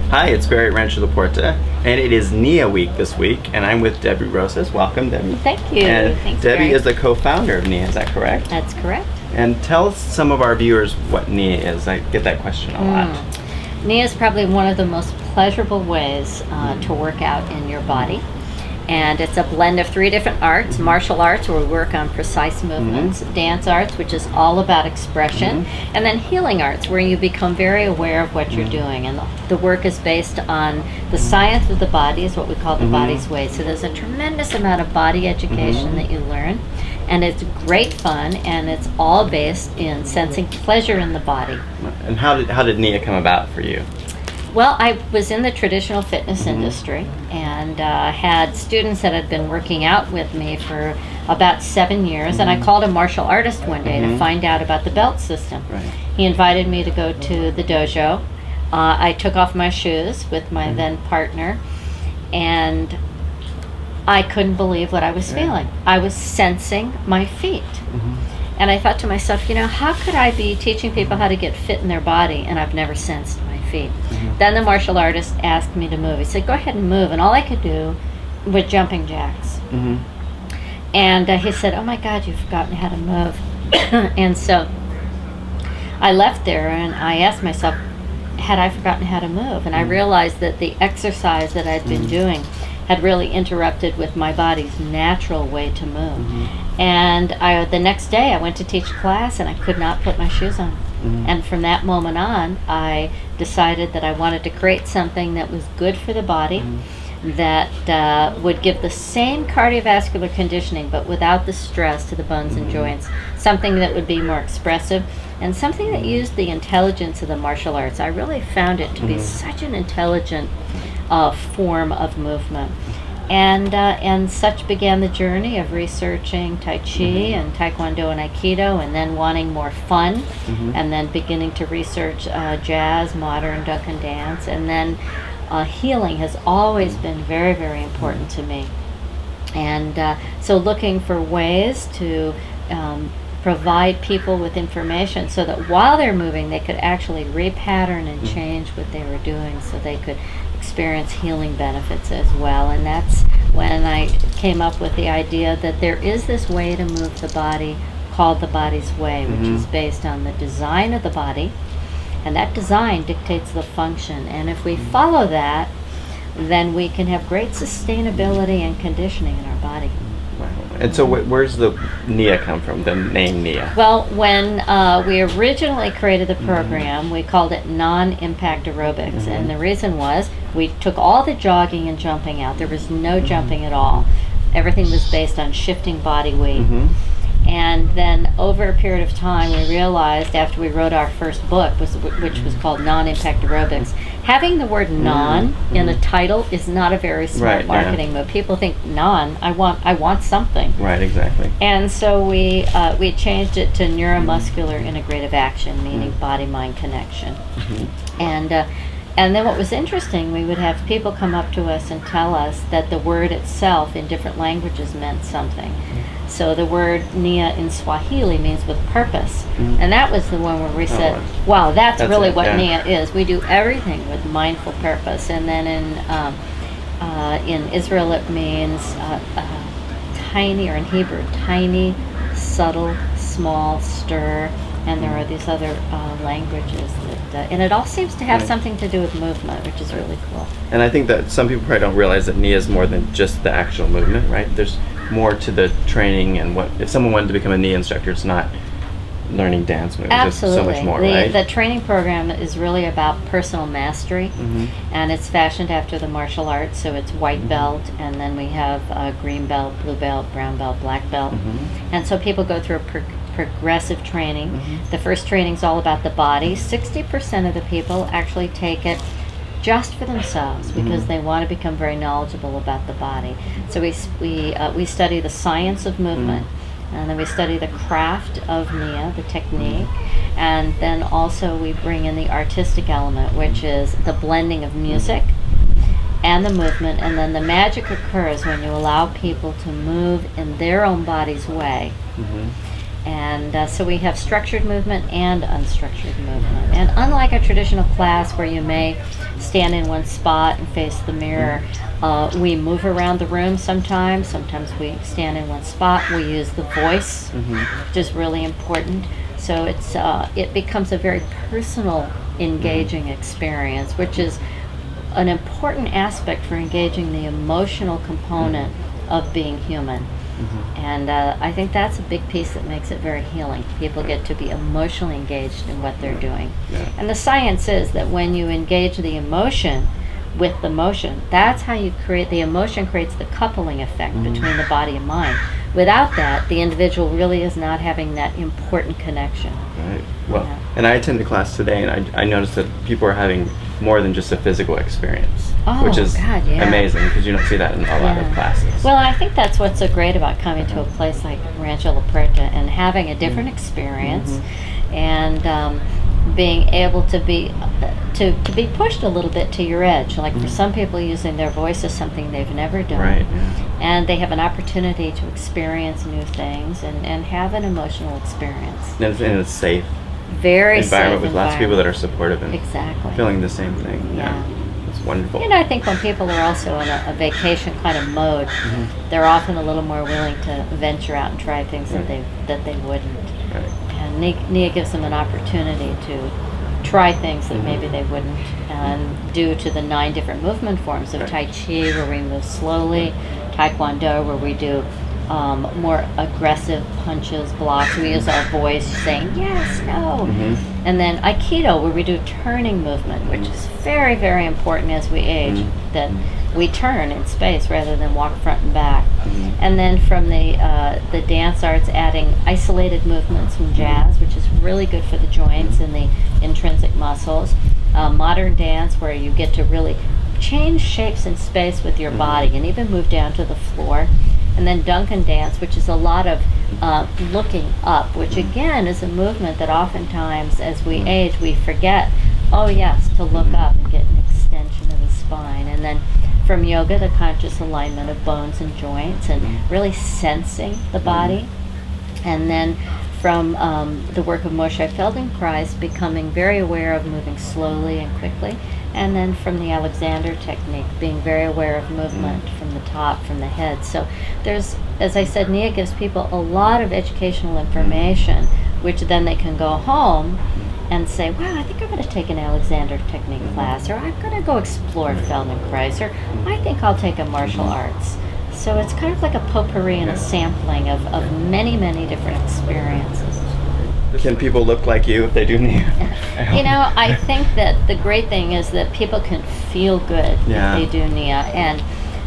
Hi, it's Barry Rancho Laporta, and it is NIA week this week, and I'm with Debbie Rosas. Welcome, Debbie. Thank you. And Thanks, Debbie Barry. is the co-founder of NIA, is that correct? That's correct. And tell some of our viewers what NIA is. I get that question a lot. NIA is probably one of the most pleasurable ways to work out in your body. And it's a blend of 3 different arts: martial arts, where we work on precise movements; dance arts, which is all about expression; and then healing arts, where you become very aware of what you're doing. And the work is based on the science of the body, is what we call the body's way. So there's a tremendous amount of body education that you learn, and it's great fun, and it's all based in sensing pleasure in the body. And how did NIA come about for you? Well, I was in the traditional fitness industry and had students that had been working out with me for about 7 years, and I called a martial artist one day to find out about the belt system. Right. He invited me to go to the dojo. I took off my shoes with my then partner, and I couldn't believe what I was feeling. I was sensing my feet. And I thought to myself, how could I be teaching people how to get fit in their body and I've never sensed my feet? Then the martial artist asked me to move. He said, go ahead and move. And all I could do was jumping jacks. And he said, oh my God, you've forgotten how to move. And so I left there and I asked myself, had I forgotten how to move? And I realized that the exercise that I'd been doing had really interrupted with my body's natural way to move. And the next day I went to teach class and I could not put my shoes on. And from that moment on, I decided that I wanted to create something that was good for the body, that would give the same cardiovascular conditioning but without the stress to the bones and joints, something that would be more expressive, and something that used the intelligence of the martial arts. I really found it to be such an intelligent form of movement. And such began the journey of researching Tai Chi and Taekwondo and Aikido, and then wanting more fun, and then beginning to research jazz, modern Duncan dance, and then healing has always been very, very important to me. And so looking for ways to provide people with information so that while they're moving, they could actually repattern and change what they were doing so they could experience healing benefits as well. And that's when I came up with the idea that there is this way to move the body called the body's way, which is based on the design of the body, and that design dictates the function. And if we follow that, then we can have great sustainability and conditioning in our body. And so where's the NIA come from, the name NIA? Well, when we originally created the program, we called it non-impact aerobics. And the reason was we took all the jogging and jumping out. There was no jumping at all. Everything was based on shifting body weight. And then over a period of time, we realized after we wrote our first book, which was called Non-Impact Aerobics, having the word non in the title is not a very smart marketing move. People think non, I want something. Right, exactly. And so we changed it to neuromuscular integrative action, meaning body-mind connection. And then what was interesting, we would have people come up to us and tell us that the word itself in different languages meant something. So the word NIA in Swahili means with purpose. And that was the one where we said, wow, that's really what NIA is. We do everything with mindful purpose. And then in Israel it means tiny, or in Hebrew, tiny, subtle, small, stir. And there are these other languages that, and it all seems to have something to do with movement, which is really cool. And I think that some people probably don't realize that NIA is more than just the actual movement, right? There's more to the training, and if someone wanted to become a NIA instructor, it's not learning dance moves. Absolutely. There's so much more, right? The training program is really about personal mastery, and it's fashioned after the martial arts, so it's white belt, and then we have green belt, blue belt, brown belt, black belt. And so people go through a progressive training. The first training is all about the body. 60% of the people actually take it just for themselves because they want to become very knowledgeable about the body. So we study the science of movement, and then we study the craft of NIA, the technique, and then also we bring in the artistic element, which is the blending of music and the movement, and then the magic occurs when you allow people to move in their own body's way. And so we have structured movement and unstructured movement. And unlike a traditional class where you may stand in one spot and face the mirror, we move around the room sometimes. Sometimes we stand in one spot. We use the voice, which is really important. So it becomes a very personal, engaging experience, which is an important aspect for engaging the emotional component of being human. And I think that's a big piece that makes it very healing. People get to be emotionally engaged in what they're doing. And the science is that when you engage the emotion with the motion, that's how you create, the emotion creates the coupling effect between the body and mind. Without that, the individual really is not having that important connection. Right. Well, and I attended class today, and I noticed that people are having more than just a physical experience, which is amazing, because you don't see that in a lot of classes. Well, I think that's what's so great about coming to a place like Rancho La Puerta and having a different experience, and being able to be pushed a little bit to your edge. Like for some people, using their voice is something they've never done, and they have an opportunity to experience new things and have an emotional experience. And it's safe. Very environment safe with lots of people that are supportive and feeling the same thing. Yeah. It's wonderful. And I think when people are also in a vacation kind of mode, they're often a little more willing to venture out and try things that they wouldn't. And Nia gives them an opportunity to try things that maybe they wouldn't. And due to the 9 different movement forms of Tai Chi, where we move slowly, Taekwondo, where we do more aggressive punches, blocks. We use our voice saying yes, no. And then Aikido, where we do turning movement, which is very, very important as we age, that we turn in space rather than walk front and back. And then from the dance arts, adding isolated movements from jazz, which is really good for the joints and the intrinsic muscles. Modern dance, where you get to really change shapes in space with your body and even move down to the floor. And then Duncan dance, which is a lot of looking up, which again is a movement that oftentimes as we age we forget, to look up and get an extension of the spine. And then from yoga, the conscious alignment of bones and joints and really sensing the body. And then from the work of Moshe Feldenkrais, becoming very aware of moving slowly and quickly. And then from the Alexander technique, being very aware of movement from the top, from the head. So there's, as I said, Nia gives people a lot of educational information, which then they can go home and say, wow, I think I'm going to take an Alexander technique class, or I'm going to go explore Feldenkrais, or I think I'll take a martial arts. So it's kind of like a potpourri and a sampling of many, many different experiences. Can people look like you if they do Nia? I think that the great thing is that people can feel good if they do Nia. And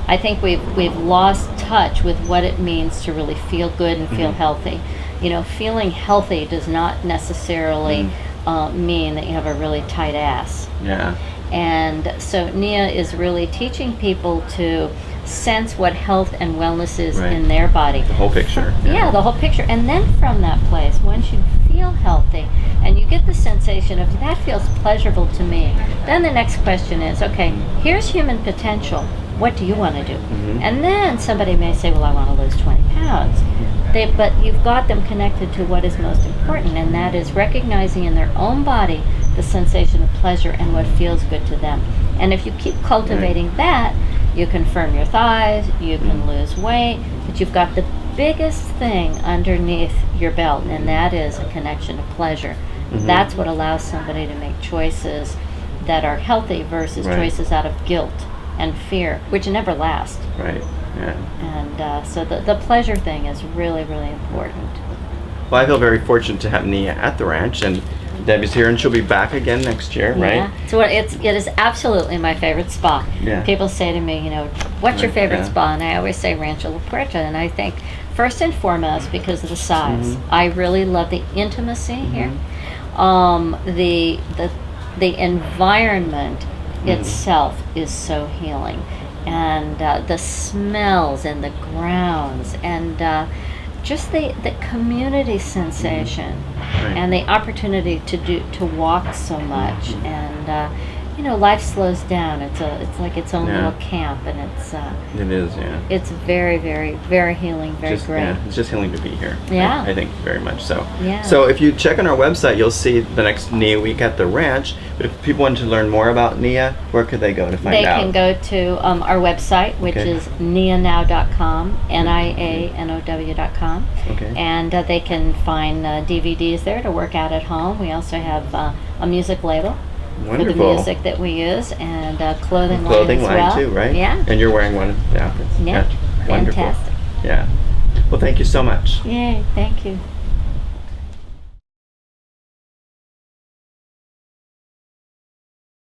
I think we've lost touch with what it means to really feel good and feel healthy. Feeling healthy does not necessarily mean that you have a really tight ass. And so Nia is really teaching people to sense what health and wellness is in their body. The whole picture. The whole picture. And then from that place, once you feel healthy and you get the sensation of that feels pleasurable to me, then the next question is, okay, here's human potential. What do you want to do? And then somebody may say, well, I want to lose 20 pounds. But you've got them connected to what is most important, and that is recognizing in their own body the sensation of pleasure and what feels good to them. And if you keep cultivating that, you can firm your thighs, you can lose weight, but you've got the biggest thing underneath your belt, and that is a connection to pleasure. That's what allows somebody to make choices that are healthy versus choices out of guilt and fear, which never last. And so the pleasure thing is really, really important. Well, I feel very fortunate to have Nia at the ranch, and Debbie's here, and she'll be back again next year, right? So it is absolutely my favorite spa. People say to me, what's your favorite spa? And I always say Rancho La Puerta, and I think first and foremost because of the size. I really love the intimacy here. The environment itself is so healing, and the smells and the grounds and just the community sensation and the opportunity to walk so much and life slows down. It's like its own Yeah. little camp, and It is, yeah. it's very, very, very healing, very Just, great. yeah, it's just healing to be here. Yeah. I think very much so. Yeah. So if you check on our website, you'll see the next NIA week at the ranch. But if people want to learn more about NIA, where could they go to find They out? can go to our website, which Okay. is nianow.com, nianow.com, Okay. and they can find DVDs there to work out at home. We also have a music label for the Wonderful. music that we use, and clothing line Clothing as line well. too, right? Yeah. And you're wearing one of the outfits. Yeah. Wonderful. Fantastic. Yeah. Well, thank you so much. Yay, thank you.